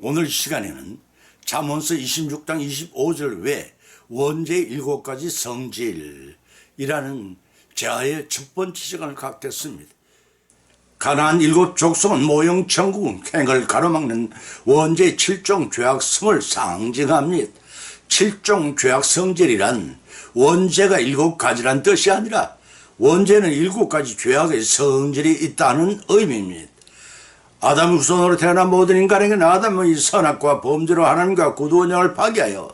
오늘 시간에는 잠언서 26장 25절 외 원죄의 7가지 성질이라는 제아의 첫 번째 시간을 갖겠습니다. 가나안 7족속은 모형 천국 행을 가로막는 원죄의 7종 죄악성을 상징합니다. 7종 죄악 성질이란 원죄가 7가지란 뜻이 아니라 원죄는 7가지 죄악의 성질이 있다는 의미입니다. 아담 후손으로 태어난 모든 인간에게는 아담의 선악과 범죄로 하나님과 구두 언약을 파괴하여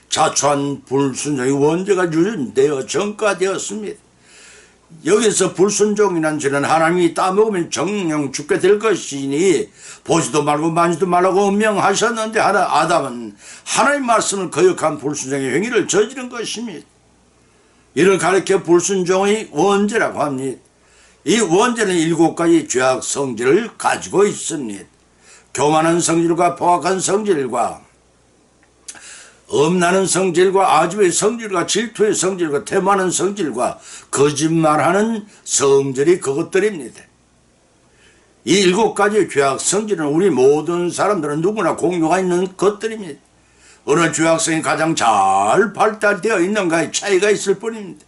자초한 불순종의 원죄가 유전되어 전가되었습니다. 여기서 불순종이란 죄는 하나님이 따먹으면 정령 죽게 될 것이니 보지도 말고 만지도 말라고 명하셨는데 아담은 하나님 말씀을 거역한 불순종의 행위를 저지른 것입니다. 이를 가리켜 불순종의 원죄라고 합니다. 이 원죄는 7가지 죄악 성질을 가지고 있습니다. 교만한 성질과 포악한 성질과 엄나는 성질과 아집의 성질과 질투의 성질과 태만한 성질과 거짓말하는 성질이 그것들입니다. 이 7가지 죄악 성질은 우리 모든 사람들은 누구나 공유가 있는 것들입니다. 어느 죄악성이 가장 잘 발달되어 있는가에 차이가 있을 뿐입니다.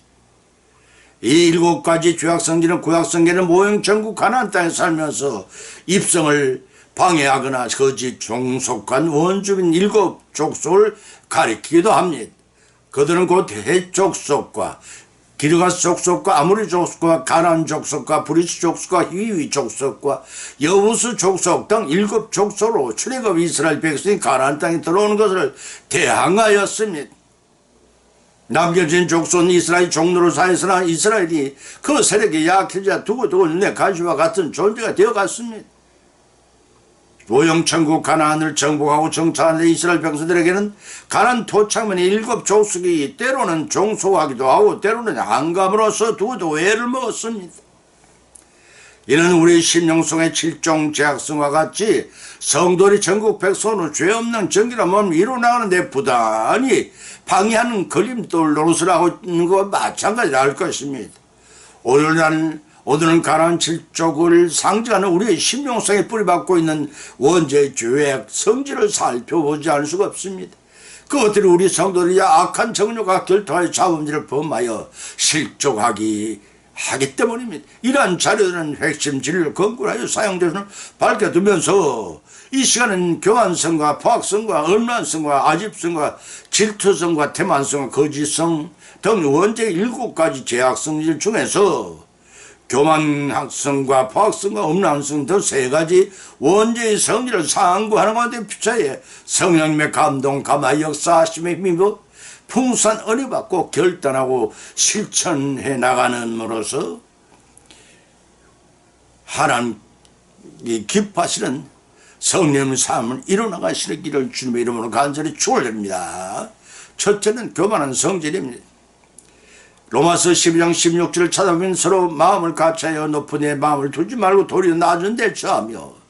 이 7가지 죄악 성질은 구약 성경에는 모형 전국 가나안 땅에 살면서 입성을 방해하거나 거짓 종속한 원주민 7족속을 가리키기도 합니다. 그들은 곧 헷 족속과 기르가스 족속과 아모리 족속과 가나안 족속과 브리스 족속과 히위 족속과 여부스 족속 등 7족속으로 출애굽 이스라엘 백성이 가나안 땅에 들어오는 것을 대항하였습니다. 남겨진 족속은 이스라엘 종로로 사였으나 이스라엘이 그 세력이 약해져 두고두고 눈에 가시와 같은 존재가 되어갔습니다. 모형천국 가나안을 정복하고 정착한 이스라엘 백성들에게는 가나안 토착민의 7족속이 때로는 종속하기도 하고 때로는 한감으로서 두고두고 애를 먹었습니다. 이는 우리 심령속의 7종 죄악성과 같이 성도들이 전국 백성으로 죄 없는 정결한 몸을 이루어나가는 데 부단히 방해하는 걸림돌 노릇을 하고 있는 것과 마찬가지라 할 것입니다. 오늘은 가나안 7족을 상징하는 우리의 심령성에 뿌리박고 있는 원죄의 죄악 성질을 살펴보지 않을 수가 없습니다. 그것들이 우리 성도들이 악한 정욕과 결투하여 자범죄를 범하여 실족하기 때문입니다. 이러한 자료들은 핵심 진리를 건고하여 사용되어서 밝혀두면서 이 시간은 교만성과 포악성과 음란성과 아집성과 질투성과 태만성과 거짓성 등 원죄의 7가지 죄악성질 중에서 교만성과 포악성과 음란성 등 3가지 원죄의 성질을 상고하는 가운데 피차에 성령님의 감동, 감화, 역사하심에 힘입어 풍성한 은혜 받고 결단하고 실천해 나가는으로써 하나님이 기뻐하시는 성령의 삶을 이뤄나가시는 길을 주님의 이름으로 간절히 축원드립니다. 첫째는 교만한 성질입니다. 로마서 12장 16절을 찾아보면 서로 마음을 같이하여 높은 데 마음을 두지 말고 도리어 낮은 데 처하며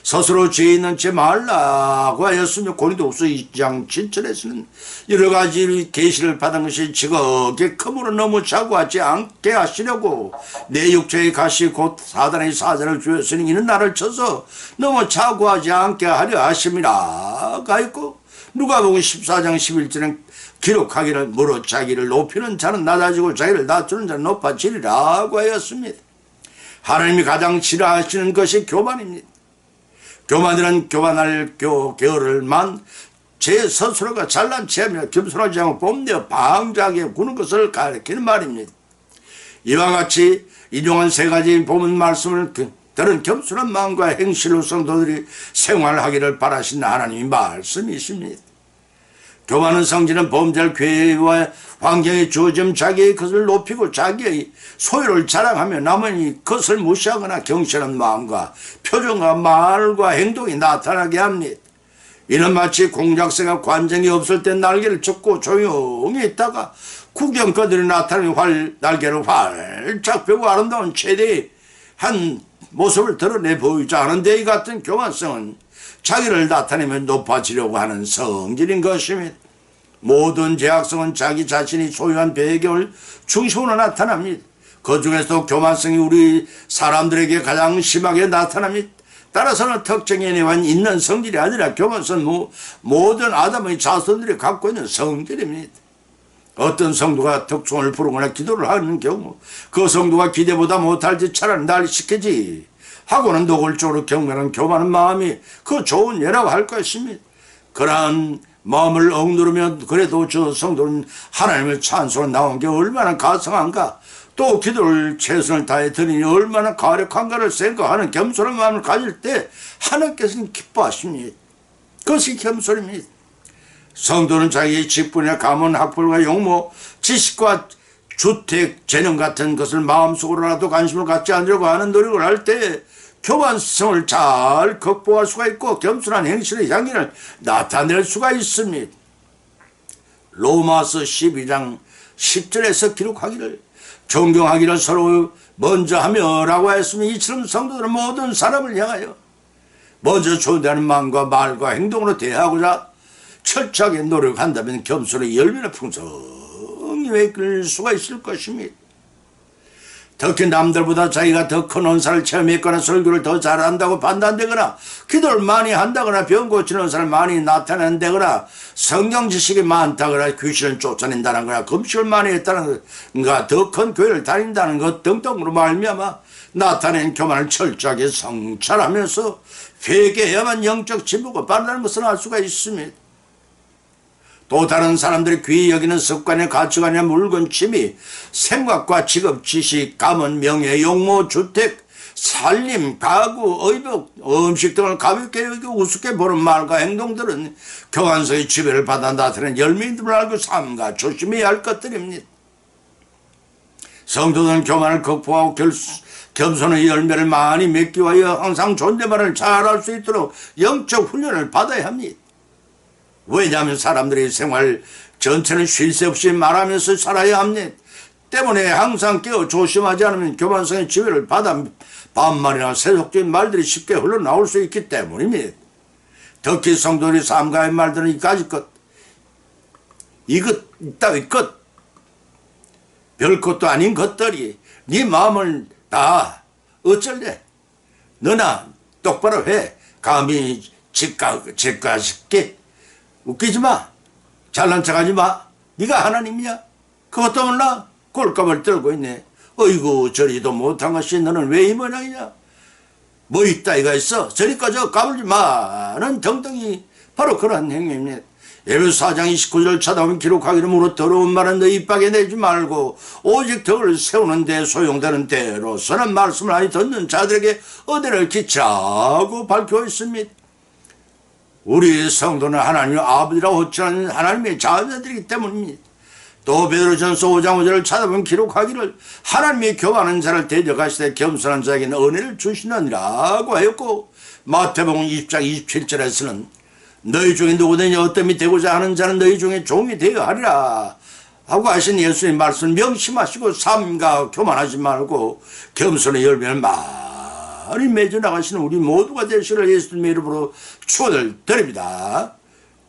스스로 죄 있는 채 말라고 하였으며 고린도후서 2장 7절에서는 여러 가지 계시를 받은 것이 지극히 크므로 너무 자고하지 않게 하시려고 내 육체의 가시 곧 사단의 사자를 주었으니 이는 나를 쳐서 너무 자고하지 않게 하려 하심이라 가있고 누가복음 14장 11절은 기록하기를 무릇 자기를 높이는 자는 낮아지고 자기를 낮추는 자는 높아지리라고 하였습니다. 하나님이 가장 싫어하시는 것이 교만입니다. 교만들은 교만할 게으를만 제 스스로가 잘난 체하며 겸손하지 않고 뽐내어 방자하게 구는 것을 가리키는 말입니다. 이와 같이 인용한 3가지 본문 말씀을 들은 겸손한 마음과 행실로 성도들이 생활하기를 바라신 하나님의 말씀이십니다. 교만한 성질은 범죄할 기회와 환경에 주어진 자기의 것을 높이고 자기의 소유를 자랑하며 남의 것을 무시하거나 경실한 마음과 표정과 말과 행동이 나타나게 합니다. 이는 마치 공작새가 관정이 없을 때 날개를 젓고 조용히 있다가 구경꾼들이 나타나면 날개를 활짝 펴고 아름다운 최대한 모습을 드러내 보이지 않은데 이 같은 교만성은 자기를 나타내며 높아지려고 하는 성질인 것입니다. 모든 죄악성은 자기 자신이 소유한 배경을 중심으로 나타납니다. 그 중에서도 교만성이 우리 사람들에게 가장 심하게 나타납니다. 따라서는 특정인에만 있는 성질이 아니라 교만은 모든 아담의 자손들이 갖고 있는 성질입니다. 어떤 성도가 특송을 부르거나 기도를 하는 경우 그 성도가 기대보다 못할지 차라리 날 시키지 하고는 노골적으로 경멸한 교만한 마음이 그 좋은 예라고 할 것입니다. 그러한 마음을 억누르면 그래도 저 성도는 하나님을 찬송으로 나온 게 얼마나 가성한가, 또 기도를 최선을 다해 드리니 얼마나 가력한가를 생각하는 겸손한 마음을 가질 때 하나님께서는 기뻐하십니다. 그것이 겸손입니다. 성도는 자기의 직분이나 가문, 학벌과 용모, 지식과 주택, 재능 같은 것을 마음속으로라도 관심을 갖지 않으려고 하는 노력을 할 때 교만성을 잘 극복할 수가 있고 겸손한 행실의 향기를 나타낼 수가 있습니다. 로마서 12장 10절에서 기록하기를 존경하기를 서로 먼저 하며 라고 했으면 이처럼 성도들은 모든 사람을 향하여 먼저 존대하는 마음과 말과 행동으로 대하고자 철저하게 노력한다면 겸손의 열매를 풍성히 맺을 수가 있을 것입니다. 특히 남들보다 자기가 더 큰 은사를 체험했거나 설교를 더 잘한다고 판단되거나 기도를 많이 한다거나 병 고치는 은사를 많이 나타낸다거나 성경 지식이 많다거나 귀신을 쫓아낸다는 거나 금식을 많이 했다는 것과 더 큰 교회를 다닌다는 것 등등으로 말미암아 나타낸 교만을 철저하게 성찰하면서 회개해야만 영적 진보가 빠르다는 것을 알 수가 있습니다. 또 다른 사람들이 귀히 여기는 습관의 가치관이나 물건, 취미, 생각과 직업, 지식, 가문, 명예, 용모, 주택, 살림, 가구, 의복, 음식 등을 가볍게 여기고 우습게 보는 말과 행동들은 교만성의 지배를 받아 나타낸 열매인 줄 알고 삼가 조심해야 할 것들입니다. 성도들은 교만을 극복하고 겸손의 열매를 많이 맺기 위하여 항상 존댓말을 잘할 수 있도록 영적 훈련을 받아야 합니다. 왜냐하면 사람들의 생활 전체는 쉴 새 없이 말하면서 살아야 합니다. 때문에 항상 깨어 조심하지 않으면 교만성의 지배를 받아 반말이나 세속적인 말들이 쉽게 흘러나올 수 있기 때문입니다. 특히 성도들이 삼가의 말들은 이까짓 것, 이것, 이따위 것, 별 것도 아닌 것들이 네 마음을 다 어쩔래? 너나 똑바로 해. 감히 직가식게 웃기지 마. 잘난 척하지 마. 네가 하나님이야. 그것도 몰라. 꼴값을 떨고 있네. 어이구 저리도 못한 것이 너는 왜 이 모양이냐. 뭐 이따위가 있어. 저리 꺼져 까불지 마는 등등이 바로 그런 행위입니다. 에베소 4장 29절 쳐다보면 기록하기를 무릇 더러운 말은 너 입밖에 내지 말고 오직 덕을 세우는 데 소용되는 대로 선한 말씀을 많이 듣는 자들에게 은혜를 끼치라고 밝혀 있습니다. 우리 성도는 하나님의 아버지라고 호칭하는 하나님의 자녀들이기 때문입니다. 또 베드로전서 5장 5절을 찾아보면 기록하기를 하나님이 교만한 자를 대적하시되 겸손한 자에게는 은혜를 주시느니라고 하였고 마태복음 20장 27절에서는 너희 중에 누구든지 어떠함이 되고자 하는 자는 너희 중에 종이 되어 하리라 하고 하신 예수님 말씀을 명심하시고 삼가 교만하지 말고 겸손의 열매를 많이 맺어 나가시는 우리 모두가 되시기를 예수님의 이름으로 축원을 드립니다.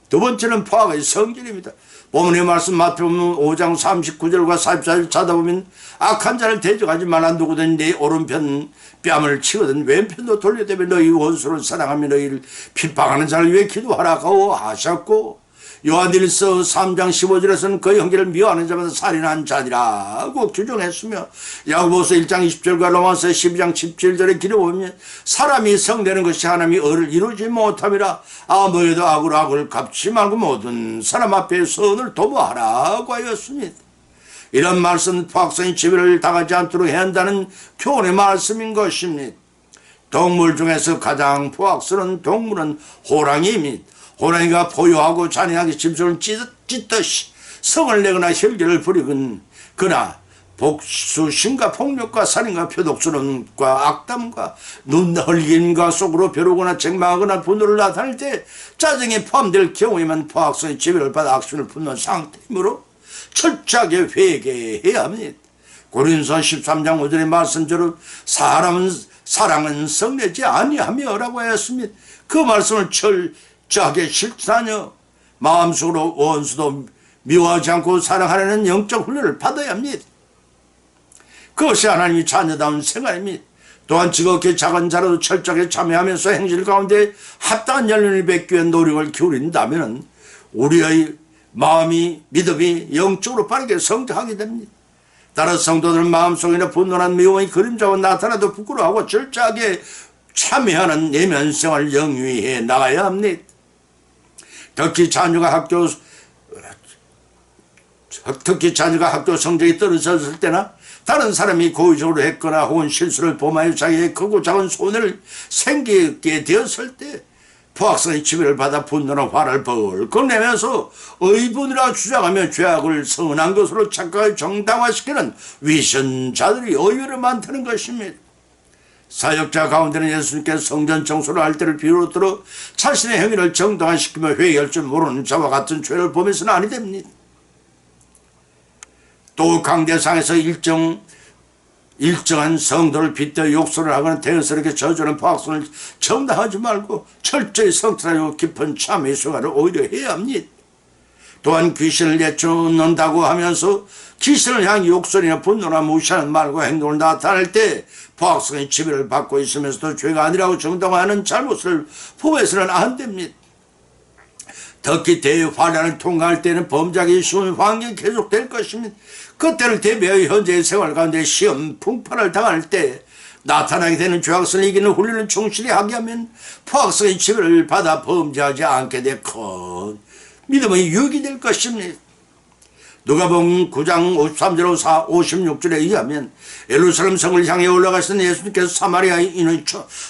두 번째는 포악의 성질입니다. 본문의 말씀 마태복음 5장 39절과 44절 찾아보면 악한 자를 대적하지 말라. 누구든지 내 오른편 뺨을 치거든 왼편도 돌려대며 너희 원수를 사랑하며 너희를 핍박하는 자를 위해 기도하라고 하셨고 요한일서 3장 15절에서는 그 형제를 미워하는 자마다 살인한 자니라고 규정했으며 야고보서 1장 20절과 로마서 12장 17절에 기록보면 사람이 성되는 것이 하나님이 의를 이루지 못함이라 아무에도 악으로 악을 갚지 말고 모든 사람 앞에 선을 도모하라고 하였습니다. 이런 말씀은 포악성의 지배를 당하지 않도록 해야 한다는 교훈의 말씀인 것입니다. 동물 중에서 가장 포악스러운 동물은 호랑이입니다. 호랑이가 포효하고 잔인하게 짐승을 찢듯이 성을 내거나 혈기를 부리건 그러나 복수심과 폭력과 살인과 표독스러움과 악담과 눈 흘김과 속으로 벼르거나 책망하거나 분노를 나타낼 때 짜증이 포함될 경우에만 포악성의 지배를 받아 악순을 품는 상태이므로 철저하게 회개해야 합니다. 고린도서 13장 5절의 말씀대로 사랑은 성내지 아니하며 라고 하였습니다. 그 말씀을 철저하게 실천하며 마음속으로 원수도 미워하지 않고 사랑하려는 영적 훈련을 받아야 합니다. 그것이 하나님이 자녀다운 생활입니다. 또한 지극히 작은 자라도 철저하게 참여하면서 행실 가운데 합당한 연륜을 맺기 위한 노력을 기울인다면 우리의 마음이, 믿음이 영적으로 빠르게 성장하게 됩니다. 따라서 성도들은 마음속에는 분노한 미움의 그림자가 나타나도 부끄러워하고 철저하게 참여하는 내면성을 영위해 나가야 합니다. 특히 자녀가 학교 성적이 떨어졌을 때나 다른 사람이 고의적으로 했거나 혹은 실수를 범하여 자기의 크고 작은 손해를 생기게 되었을 때 포악성의 지배를 받아 분노나 화를 벌컥 내면서 의분이라 주장하며 죄악을 선한 것으로 착각을 정당화시키는 위선자들이 의외로 많다는 것입니다. 사역자 가운데는 예수님께서 성전 청소를 할 때를 비롯으로 자신의 행위를 정당화시키며 회개할 줄 모르는 자와 같은 죄를 범해서는 아니 됩니다. 또 강대상에서 일정한 성도를 빗대어 욕설을 하거나 대여스럽게 저주하는 포악성을 정당하지 말고 철저히 성찰하고 깊은 참회 생활을 오히려 해야 합니다. 또한 귀신을 내쫓는다고 하면서 귀신을 향해 욕설이나 분노나 무시하는 말과 행동을 나타낼 때 포악성의 지배를 받고 있으면서도 죄가 아니라고 정당화하는 잘못을 포해서는 안 됩니다. 특히 대환란을 통과할 때는 범죄하기 쉬운 환경이 계속될 것입니다. 그때를 대비하여 현재의 생활 가운데 시험 풍파를 당할 때 나타나게 되는 죄악성을 이기는 훈련을 충실히 하게 하면 포악성의 지배를 받아 범죄하지 않게 돼 큰 믿음의 유익이 될 것입니다. 누가복음 9장 53절 56절에 의하면 예루살렘 성을 향해 올라가신 예수님께서 사마리아인의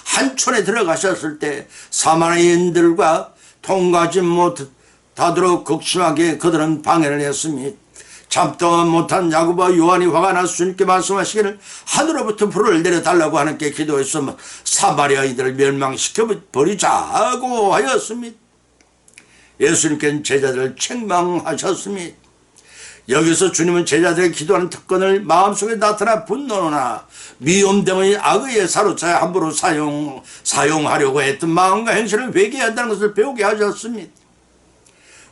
한 촌에 들어가셨을 때 사마리아인들과 통과하지 못하도록 극심하게 그들은 방해를 했습니다. 참다 못한 야고보와 요한이 화가 나서 주님께 말씀하시기를 하늘로부터 불을 내려달라고 하나님께 기도해서 사마리아인들을 멸망시켜 버리자고 하였습니다. 예수님께는 제자들을 책망하셨습니다. 여기서 주님은 제자들의 기도하는 특권을 마음속에 나타나 분노나 미움 등의 악의에 사로차여 함부로 사용하려고 했던 마음과 행실을 회개해야 한다는 것을 배우게 하셨습니다.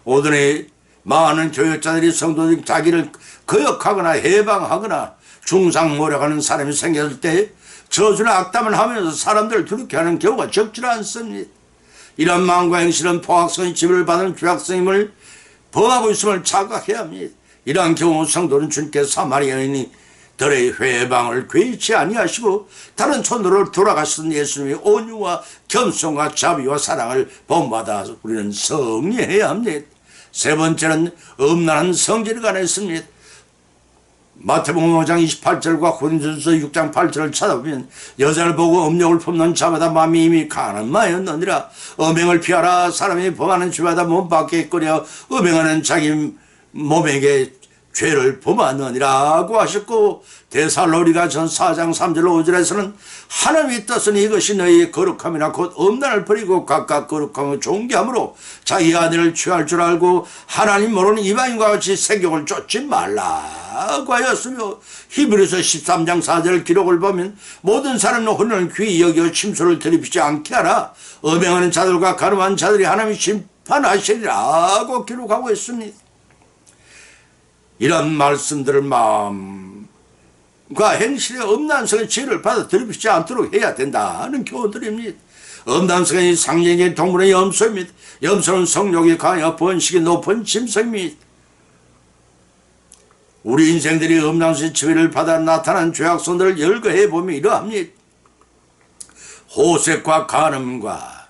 오늘의 많은 교역자들이 성도들이 자기를 거역하거나 해방하거나 중상모략하는 사람이 생겼을 때 저주나 악담을 하면서 사람들을 두렵게 하는 경우가 적지 않습니다. 이런 마음과 행실은 포악성의 지배를 받은 죄악성임을 범하고 있음을 자각해야 합니다. 이러한 경우 성도는 주님께서 사마리아인들의 회방을 괴치 아니하시고 다른 촌으로 돌아가신 예수님의 온유와 겸손과 자비와 사랑을 본받아 우리는 성리해야 합니다. 세 번째는 음란한 성질에 관해 있습니다. 마태복음 5장 28절과 고린도전서 6장 8절을 찾아보면 여자를 보고 음욕을 품는 자마다 마음이 이미 가늠하였느니라. 음행을 피하라. 사람이 범하는 죄마다 몸 밖에 있거려 음행하는 자기 몸에게 죄를 범하느니라고 하셨고, 데살로니가 전 4장 3절 5절에서는 하나님의 뜻은 이것이 너희의 거룩함이나 곧 음란을 버리고 각각 거룩함을 존귀함으로 자기 아내를 취할 줄 알고 하나님 모르는 이방인과 같이 세경을 쫓지 말라고 하였으며, 히브리서 13장 4절 기록을 보면 모든 사람은 혼을 귀히 여겨 침소를 들이피지 않게 하라. 음행하는 자들과 가늠한 자들이 하나님이 심판하시리라고 기록하고 있습니다. 이런 말씀들을 마음과 행실의 음란성의 죄를 받아 들이피지 않도록 해야 된다는 교훈들입니다. 음란성의 상징적인 동물의 염소입니다. 염소는 성욕이 강하여 번식이 높은 짐승입니다. 우리 인생들이 음란성의 지배를 받아 나타난 죄악성들을 열거해 보면 이러합니다. 호색과 간음과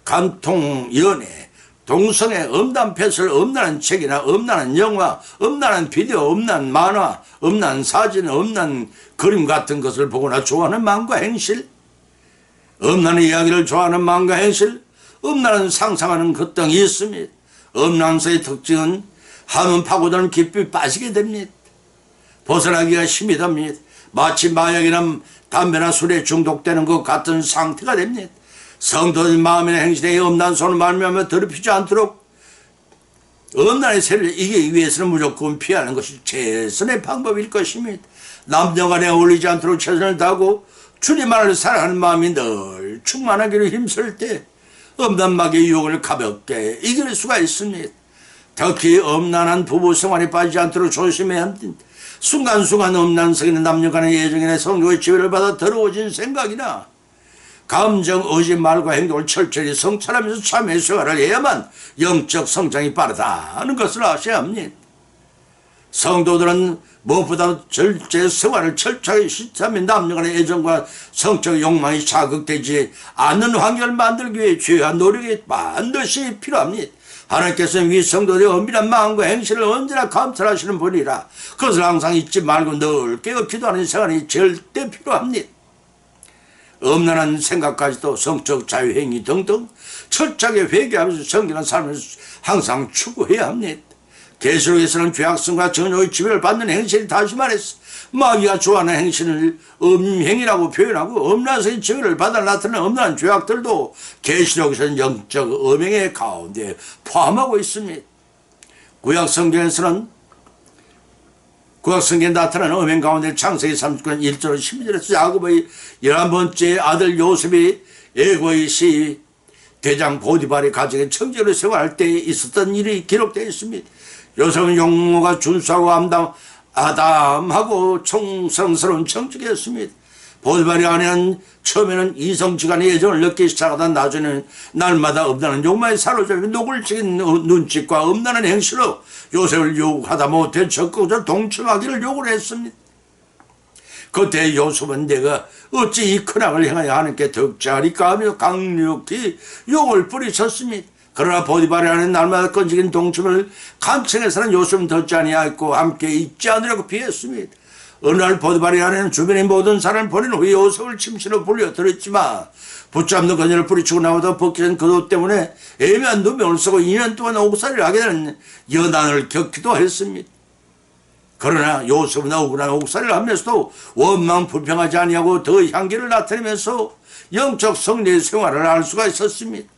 간통, 연애, 동성애, 음란 패설, 음란한 책이나 음란한 영화, 음란한 비디오, 음란한 만화, 음란한 사진, 음란한 그림 같은 것을 보거나 좋아하는 마음과 행실, 음란한 이야기를 좋아하는 마음과 행실, 음란한 상상하는 것 등이 있습니다. 음란성의 특징은 한번 파고드는 깊이 빠지게 됩니다. 벗어나기가 힘이 듭니다. 마치 마약이나 담배나 술에 중독되는 것 같은 상태가 됩니다. 성도들 마음이나 행실에 음란 손을 말미암아 더럽히지 않도록 음란의 세를 이기기 위해서는 무조건 피하는 것이 최선의 방법일 것입니다. 남녀간에 어울리지 않도록 최선을 다하고 주님만을 사랑하는 마음이 늘 충만하기를 힘쓸 때 음란마귀의 유혹을 가볍게 이길 수가 있습니다. 특히 음란한 부부 생활에 빠지지 않도록 조심해야 합니다. 순간순간 음란성이나 남녀간의 예정이나 성교의 지배를 받아 더러워진 생각이나 감정, 의지, 말과 행동을 철저히 성찰하면서 참회 생활을 해야만 영적 성장이 빠르다는 것을 아셔야 합니다. 성도들은 무엇보다 절제 생활을 철저히 실천하며 남녀간의 애정과 성적 욕망이 자극되지 않는 환경을 만들기 위해 주의와 노력이 반드시 필요합니다. 하나님께서는 위 성도들의 은밀한 마음과 행실을 언제나 감찰하시는 분이라 그것을 항상 잊지 말고 늘 깨어 기도하는 생활이 절대 필요합니다. 음란한 생각까지도 성적 자유행위 등등 철저하게 회개하면서 정결한 삶을 항상 추구해야 합니다. 계시록에서는 죄악성과 정욕의 지배를 받는 행실이 다시 말해서 마귀가 좋아하는 행실을 음행이라고 표현하고 음란성의 지배를 받아 나타나는 음란한 죄악들도 계시록에서는 영적 음행의 가운데 포함하고 있습니다. 구약성경에서는 구약성경에 나타나는 음행 가운데 창세기 39년 1절 12절에서 야곱의 11번째 아들 요셉이 애고의 시 대장 보디발의 가정에 청지로 생활할 때 있었던 일이 기록되어 있습니다. 요셉은 용모가 준수하고 아담하고 총성스러운 청지기였습니다. 보디발의 아내는 처음에는 이성지간의 애정을 느끼기 시작하다 나중에는 날마다 음란한 욕망에 사로잡혀 노골적인 눈짓과 음란한 행실로 요셉을 유혹하다 못해 적극적으로 동침하기를 요구를 했습니다. 그때 요셉은 내가 어찌 이 큰 악을 행하여 하나님께 덕지하리까 하며 강력히 욕을 뿌리쳤습니다. 그러나 보디발의 아내는 날마다 끈질긴 동침을 간청해서는 요셉은 듣지 아니하였고 함께 있지 않으려고 피했습니다. 어느 날 보디발의 아내는 주변의 모든 사람을 보낸 후에 요셉을 침실로 불려들였지만 붙잡는 그녀를 뿌리치고 나오다 벗겨진 그 옷 때문에 애매한 누명을 쓰고 2년 동안 옥살이를 하게 되는 연한을 겪기도 했습니다. 그러나 요셉은 억울한 옥살이를 하면서도 원망 불평하지 아니하고 더 향기를 나타내면서 영적 성례의 생활을 할 수가 있었습니다.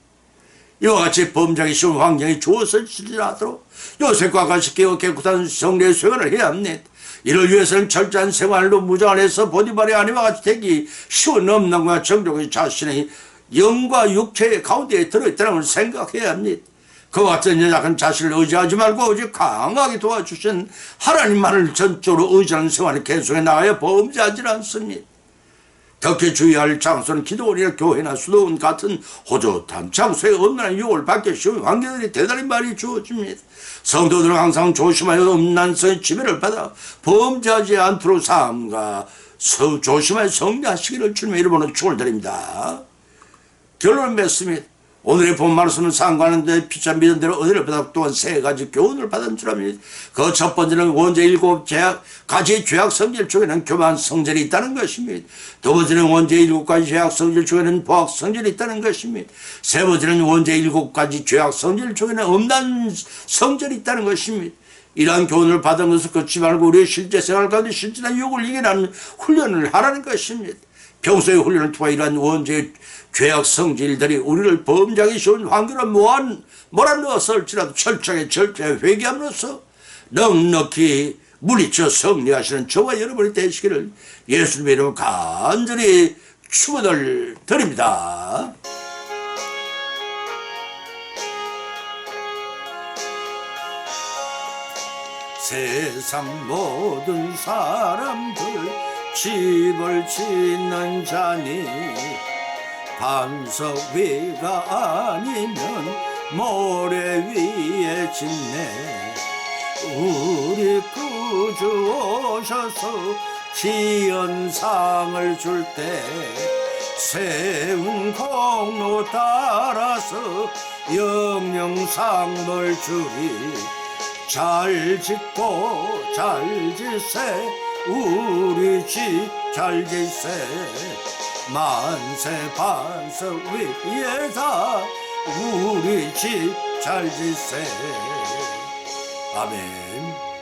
이와 같이 범죄하기 쉬운 환경이 주어질지라도 요셉과 같이 깨끗한 성례의 생활을 해야 합니다. 이를 위해서는 철저한 생활로 무장을 해서 보디발의 아내와 같이 되기 쉬운 음란과 정욕이 자신의 영과 육체의 가운데 들어있다는 걸 생각해야 합니다. 그와 같은 연약한 자신을 의지하지 말고 오직 강하게 도와주신 하나님만을 전적으로 의지하는 생활을 계속해 나가야 범죄하지 않습니다. 특히 주의할 장소는 기도원이나 교회나 수도원 같은 호젓한 장소에 음란한 유혹을 받기 쉬운 환경들이 대단히 많이 주어집니다. 성도들은 항상 조심하여 음란성의 지배를 받아 범죄하지 않도록 삼가 조심하여 성례하시기를 주님의 이름으로 축원드립니다. 결론을 맺습니다. 오늘의 본 말씀은 상관하는데 피차 믿은 대로 은혜를 받아 또한 세 가지 교훈을 받은 줄 압니다. 그 첫 번째는 원죄 7 가지 죄악 성질 중에는 교만 성질이 있다는 것입니다. 두 번째는 원죄 7가지 죄악 성질 중에는 보악 성질이 있다는 것입니다. 세 번째는 원죄 7가지 죄악 성질 중에는 음란 성질이 있다는 것입니다. 이러한 교훈을 받은 것을 걷지 말고 우리의 실제 생활 가운데 실제나 유혹을 이겨내는 훈련을 하라는 것입니다. 평소의 훈련을 통해 이러한 원죄의 죄악 성질들이 우리를 범죄하기 쉬운 환경을 몰아넣었을지라도 철저하게 회개함으로써 넉넉히 물리쳐 승리하시는 저와 여러분이 되시기를 예수님의 이름으로 간절히 축원을 드립니다. 세상 모든 사람들 집을 짓는 자니 반석 위가 아니면 모래 위에 짓네. 우리 구주 오셔서 지연상을 줄 때 세운 공로 따라서 영영상을 주리. 잘 짓고 잘 짓세 우리 집 잘 짓세 만세 반석 위에다 우리 집 잘 짓세. 아멘.